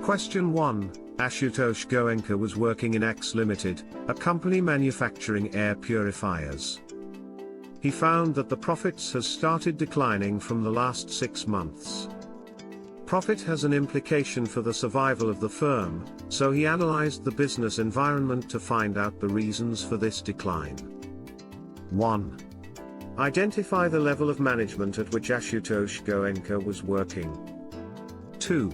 Question 1. Ashutosh Goenka was working in X Limited, a company manufacturing air purifiers. He found that the profits has started declining from the last 6 months. Profit has an implication for the survival of the firm, so he analyzed the business environment to find out the reasons for this decline. 1. Identify the level of management at which Ashutosh Goenka was working. 2.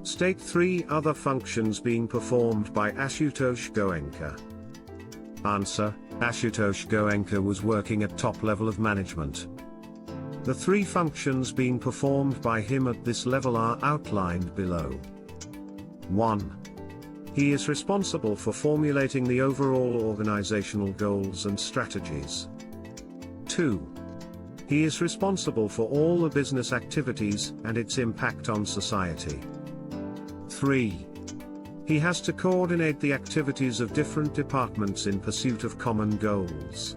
State 3 other functions being performed by Ashutosh Goenka. Answer: Ashutosh Goenka was working at top level of management. The 3 functions being performed by him at this level are outlined below. 1. He is responsible for formulating the overall organizational goals and strategies. 2. He is responsible for all the business activities and its impact on society. 3. He has to coordinate the activities of different departments in pursuit of common goals.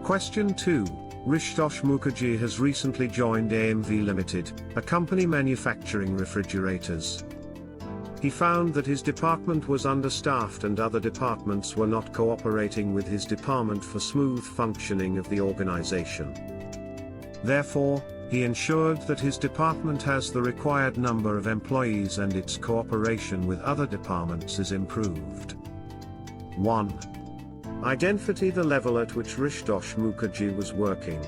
Question 2. Rishtosh Mukherjee has recently joined AMV Limited, a company manufacturing refrigerators. He found that his department was understaffed and other departments were not cooperating with his department for smooth functioning of the organization. Therefore, he ensured that his department has the required number of employees and its cooperation with other departments is improved. 1. Identify the level at which Rishtosh Mukherjee was working.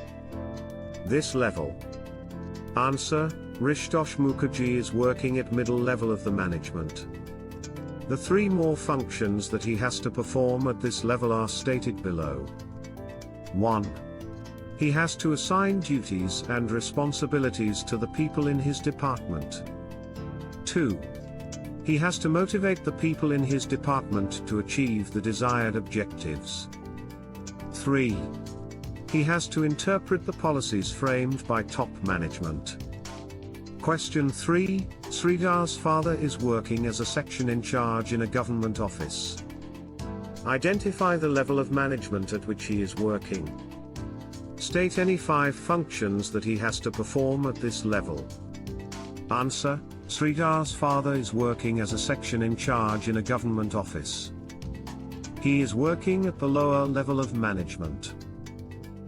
This level. Answer: Rishtosh Mukherjee is working at middle level of the management. The 3 more functions that he has to perform at this level are stated below. 1. He has to assign duties and responsibilities to the people in his department. 2. He has to motivate the people in his department to achieve the desired objectives. 3. He has to interpret the policies framed by top management. Question 3. Sridhar's father is working as a section in charge in a government office. Identify the level of management at which he is working. State any 5 functions that he has to perform at this level. Answer: Sridhar's father is working as a section in charge in a government office. He is working at the lower level of management.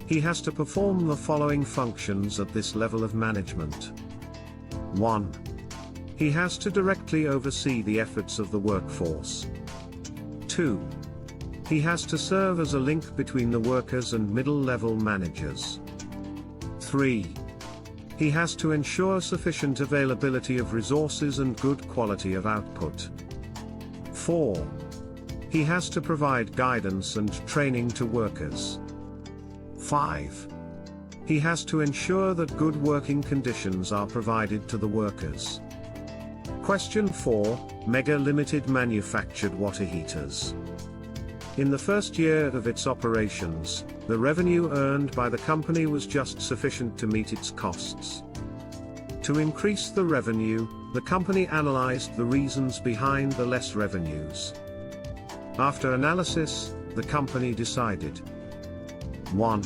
He has to perform the following functions at this level of management. 1. He has to directly oversee the efforts of the workforce. 2. He has to serve as a link between the workers and middle-level managers. 3. He has to ensure sufficient availability of resources and good quality of output. 4. He has to provide guidance and training to workers. 5. He has to ensure that good working conditions are provided to the workers. Question 4. Mega Limited manufactured water heaters. In the first year of its operations, the revenue earned by the company was just sufficient to meet its costs. To increase the revenue, the company analyzed the reasons behind the less revenues. After analysis, the company decided: 1.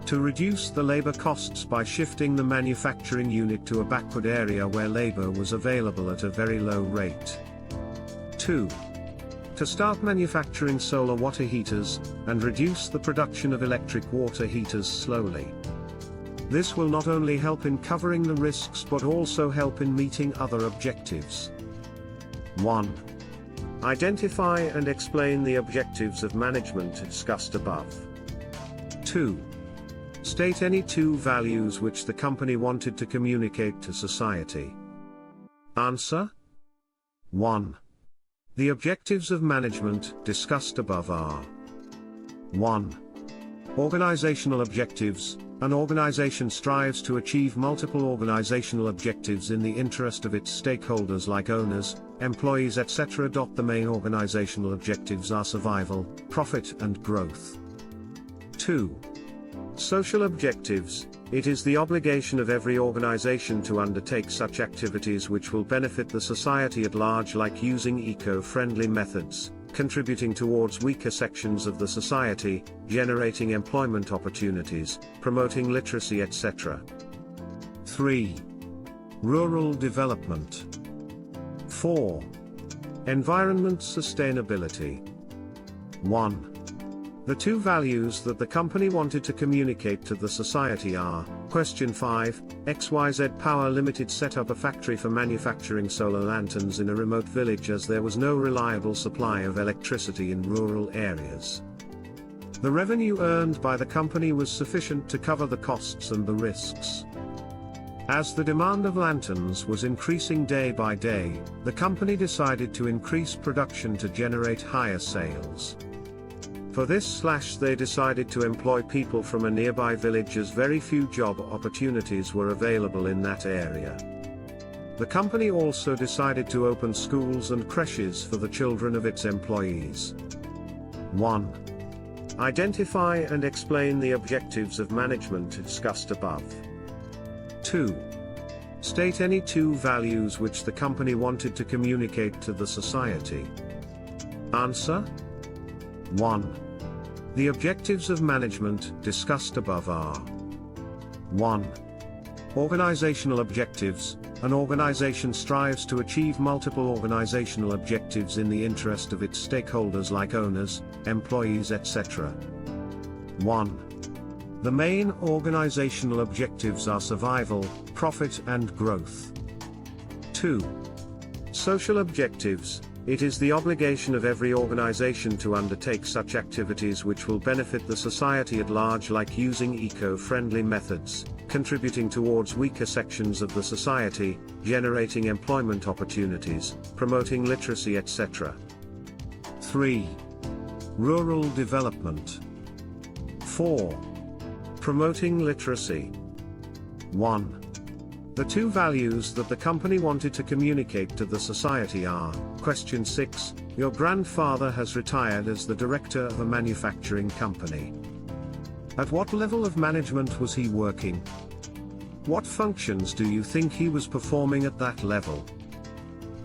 To reduce the labor costs by shifting the manufacturing unit to a backward area where labor was available at a very low rate. 2. To start manufacturing solar water heaters, and reduce the production of electric water heaters slowly. This will not only help in covering the risks but also help in meeting other objectives. 1. Identify and explain the objectives of management discussed above. 2. State any 2 values which the company wanted to communicate to society. Answer: 1. The objectives of management discussed above are: 1. Organizational objectives. An organization strives to achieve multiple organizational objectives in the interest of its stakeholders like owners, employees, etc. The main organizational objectives are survival, profit and growth. 2. Social objectives. It is the obligation of every organization to undertake such activities which will benefit the society at large, like using eco-friendly methods, contributing towards weaker sections of the society, generating employment opportunities, promoting literacy, etc. 3. Rural development. 4. Environment sustainability. 1. The two values that the company wanted to communicate to the society are: Question 5, XYZ Power Limited set up a factory for manufacturing solar lanterns in a remote village as there was no reliable supply of electricity in rural areas. The revenue earned by the company was sufficient to cover the costs and the risks. As the demand of lanterns was increasing day by day, the company decided to increase production to generate higher sales. For this, they decided to employ people from a nearby village as very few job opportunities were available in that area. The company also decided to open schools and creches for the children of its employees. 1. Identify and explain the objectives of management discussed above. 2. State any two values which the company wanted to communicate to the society. Answer. 1. The objectives of management discussed above are: 1. Organizational objectives. An organization strives to achieve multiple organizational objectives in the interest of its stakeholders like owners, employees, etc. 1. The main organizational objectives are survival, profit and growth. 2. Social objectives. It is the obligation of every organization to undertake such activities which will benefit the society at large, like using eco-friendly methods, contributing towards weaker sections of the society, generating employment opportunities, promoting literacy, etc. 3. Rural development. 4. Promoting literacy. 1. The two values that the company wanted to communicate to the society are: Question 6, your grandfather has retired as the director of a manufacturing company. At what level of management was he working? What functions do you think he was performing at that level?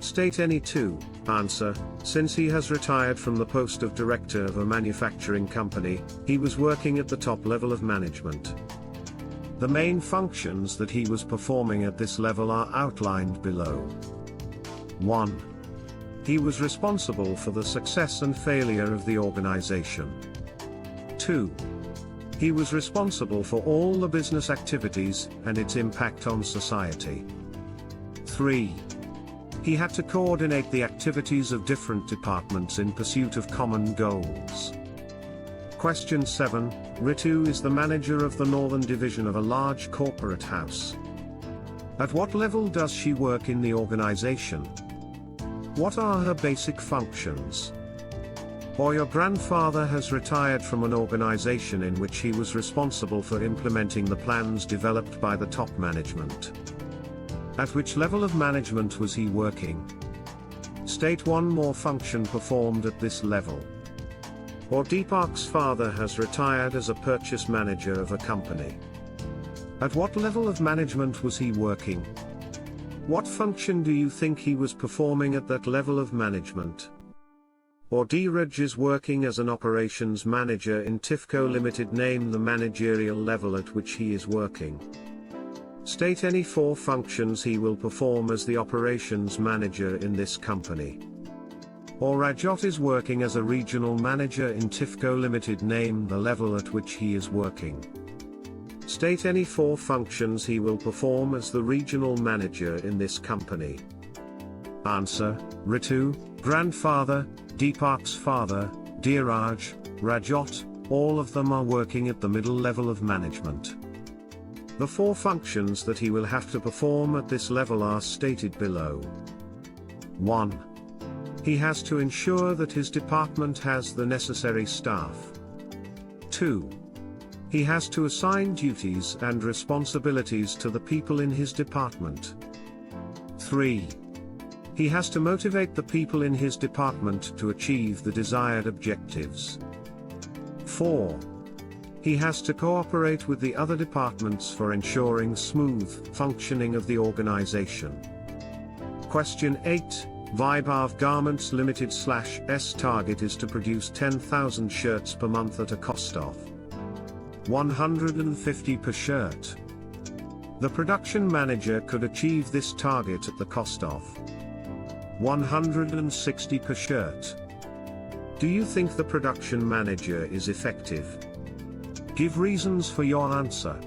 State any two. Answer. Since he has retired from the post of director of a manufacturing company, he was working at the top level of management. The main functions that he was performing at this level are outlined below. 1. He was responsible for the success and failure of the organization. 2. He was responsible for all the business activities and its impact on society. 3. He had to coordinate the activities of different departments in pursuit of common goals. Question 7, Ritu is the manager of the northern division of a large corporate house. At what level does she work in the organization? What are her basic functions? Or your grandfather has retired from an organization in which he was responsible for implementing the plans developed by the top management. At which level of management was he working? State one more function performed at this level. Or Deepak's father has retired as a purchase manager of a company. At what level of management was he working? What function do you think he was performing at that level of management? Or Dheeraj is working as an operations manager in Tifco Limited. Name the managerial level at which he is working. State any four functions he will perform as the operations manager in this company. Or Rajat is working as a regional manager in Tifco Limited. Name the level at which he is working. State any four functions he will perform as the regional manager in this company. Answer: Ritu, grandfather, Deepak's father, Dheeraj, Rajat, all of them are working at the middle level of management. The four functions that he will have to perform at this level are stated below. 1. He has to ensure that his department has the necessary staff. 2. He has to assign duties and responsibilities to the people in his department. 3. He has to motivate the people in his department to achieve the desired objectives. 4. He has to cooperate with the other departments for ensuring smooth functioning of the organization. Question 8. Vaibhav Garments Limited/S target is to produce 10,000 shirts per month at a cost of 150 per shirt. The production manager could achieve this target at the cost of 160 per shirt. Do you think the production manager is effective? Give reasons for your answer.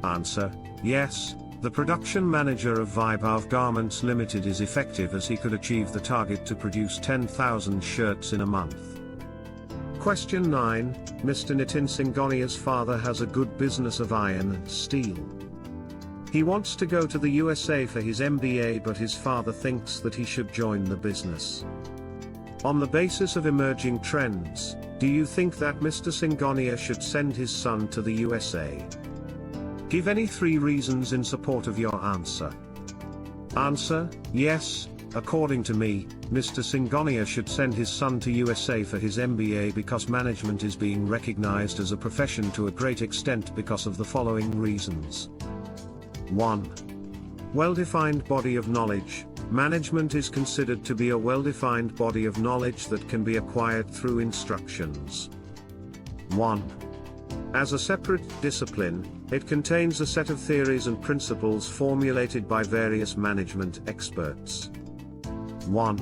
Answer: yes, the production manager of Vaibhav Garments Limited is effective as he could achieve the target to produce 10,000 shirts in a month. Question 9. Mr. Nitin Singhania's father has a good business of iron and steel. He wants to go to the USA for his MBA, but his father thinks that he should join the business. On the basis of emerging trends, do you think that Mr. Singhania should send his son to the USA? Give any 3 reasons in support of your answer. Answer: yes, according to me, Mr. Singhania should send his son to USA for his MBA because management is being recognized as a profession to a great extent because of the following reasons. 1. Well-defined body of knowledge. Management is considered to be a well-defined body of knowledge that can be acquired through instructions. 1. As a separate discipline, it contains a set of theories and principles formulated by various management experts. 1.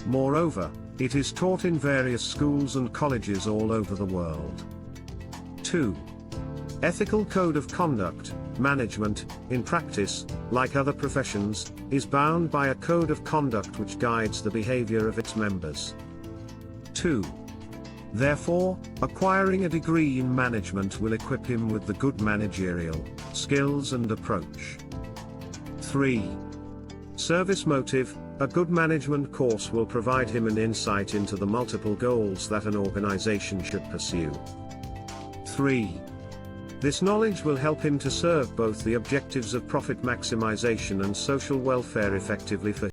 Moreover, it is taught in various schools and colleges all over the world. 2. Ethical code of conduct. Management, in practice, like other professions, is bound by a code of conduct which guides the behavior of its members. 2. Therefore, acquiring a degree in management will equip him with the good managerial skills and approach. 3. Service motive. A good management course will provide him an insight into the multiple goals that an organization should pursue. 3. This knowledge will help him to serve both the objectives of profit maximization and social welfare effectively for